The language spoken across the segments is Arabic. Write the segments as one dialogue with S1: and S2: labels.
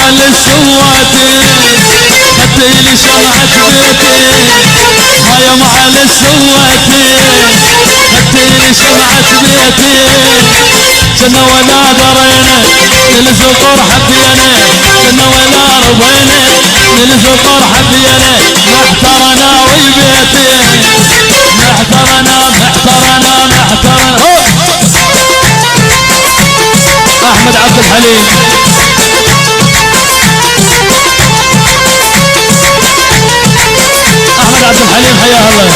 S1: معل السواتي خديلي شمعة بيتي يا معل السواتي خديلي شمعة بيتي كنا ولا درينا للفقر حبينا كنا ولا رضينا للفقر حبينا محترنا وبيتي محترنا احمد عبد الحليم احمد عبد الحليم حياه الله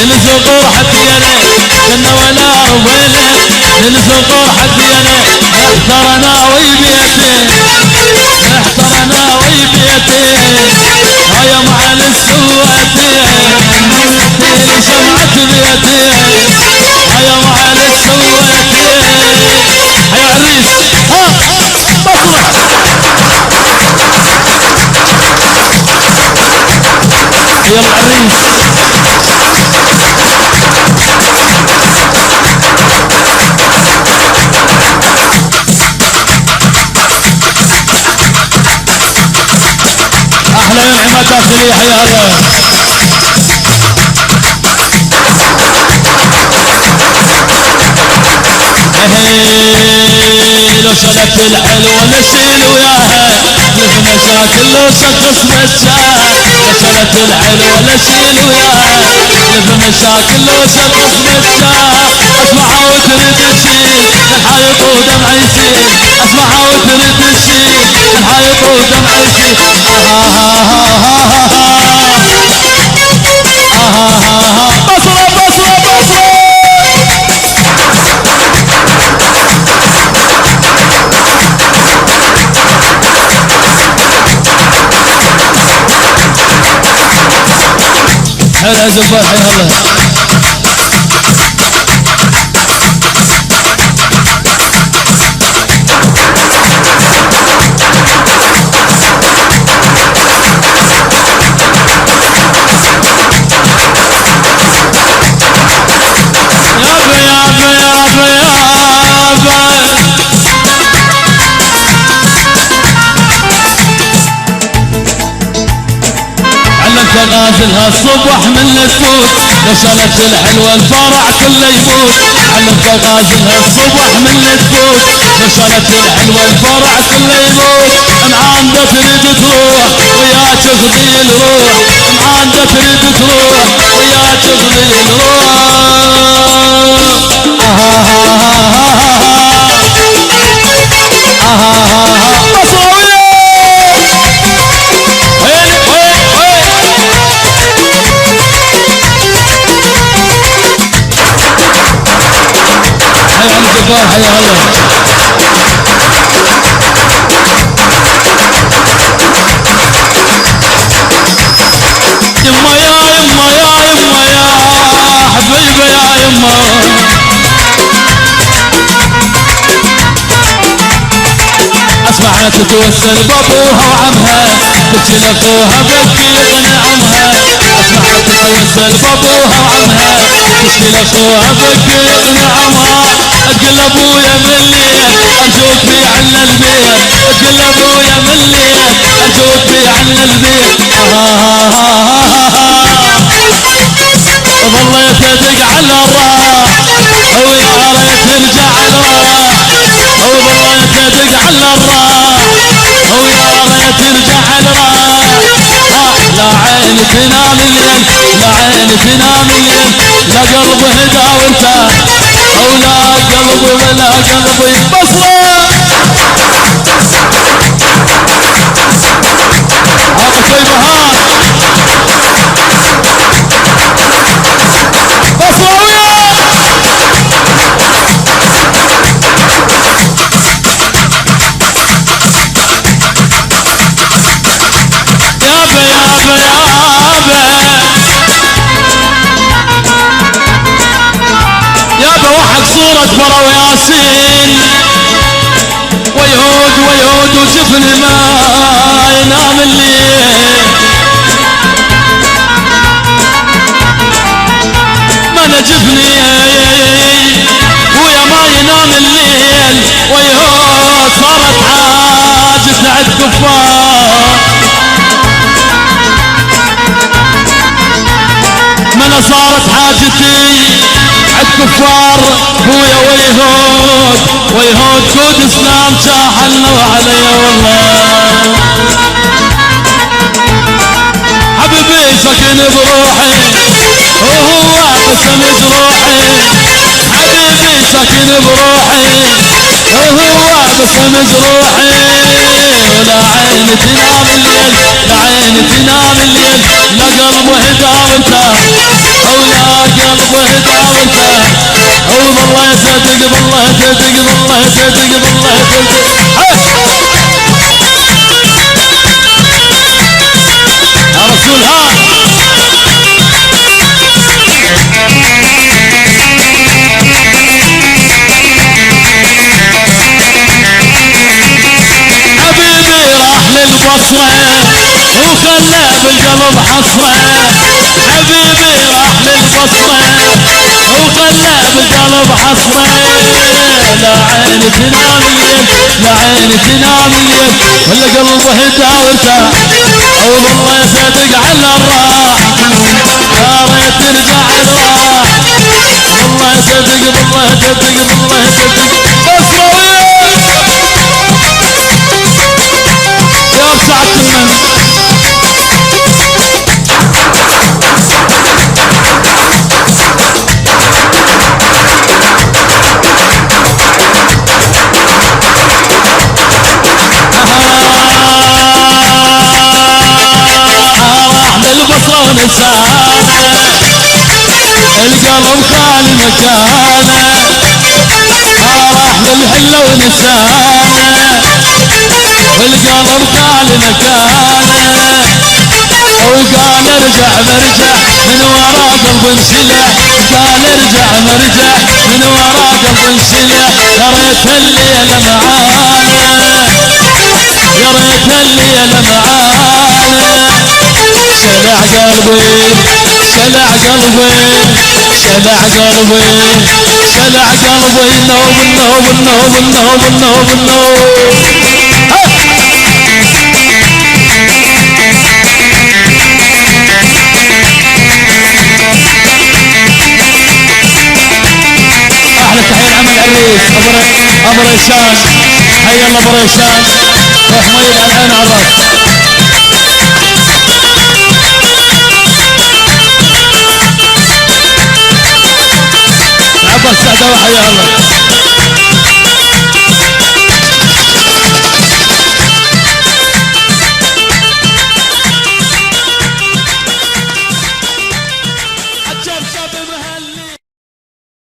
S1: للفقر حبينا كنا ولا رضينا للفقر حبينا محترنا وبيتي محترنا وبيتي يا معل السواتي خديلي شمعة بيتي يا معل السواتي يا عريس يا العريس احلى ينعمة داخلية حيا الله لو شلت الحلوة نشيل وياها لف مشاكل لو شخص مشاها لو شلت الحلوة نشيل وياها لف مشاكل لو شخص مشاها اسمعها وترد تشيل الحايط ودمع يسيل اسمعها وترد تشيل الحايط ودمع يسيل بصرة بصرة بصرة هلا زباح يا هلا غازلها الصبح من التوت لو شالت الحلوة الفرع كله يموت علمت غازلها الصبح من التوت لو شالت الحلوة الفرع كله يموت معاندة تريد تروح ويا تغذي الروح معاندة تريد تروح ويا تغذي الروح حيا الله يما يا يما يا يما يا حبيبي يا يما اسمعها تتوسل بابوها وعمها تبكي لاخوها بكي يقنعمها اسمعها تتوسل بابوها وعمها تبكي لاخوها بكي يقنعمها تقول ابويا ملي ارجوك بي عنا البيت تقول ابويا ملي ارجوك بي عنا البيت ظليت ادق على الراح ويا ريت ترجع الراح وظليت ادق على الراح ويا ريت ترجع الراح لا عين تنام الليل لا عين تنام الليل لا قلب هدى وارتاح ولا قلبي ولا قلبي بصرة مصبرة وياسين ويهود وجفن ما ينام الليل ما نجفني ويا ما ينام الليل ويهود صارت حاجة عد كفار من صارت حاجتي عد كفار بويا ويهود كود اسلام شاحلنا وعلي والله حبيبي سكن بروحي وهو قسم جروحي حبيبي سكن بروحي وهو قسم جروحي لا عين تنام الليل لا عين تنام الليل لا قلب وهدا وانت ولا قلب وهدا وانت والله يصدق بالله يصدق بالله يصدق بالله يصدق يا رسول ها حبيبي راح للبصرة وخلى بالقلب حصرة حبيبي راح للبصرة وخلى بالقلب حصرة لا عين تنام الليل لا عين تنام الليل ولا قلبه هدا وارتاح والله يصدق على الراح يا ريت ترجع الراح والله يصدق بالله يصدق بالله يصدق بصروي يا سعد المن القلب خالي مكانه راح للحله ونسانه والقلب خالي مكانه وقال ارجع مرجع من ورا قلب انشلح قال ارجع مرجع من ورا قلب انشلح يا ريت الليله معانا يا ريت الليله معانا شلع قلبي شلع قلبي شلع قلبي شلع قلبي النوب النوب النوب النوب النوب النوب احلى تحية عمل عريس ابو ريشان حي الله ابو ريشان وحميد على العين على الراس عباس سعدة وحيا الله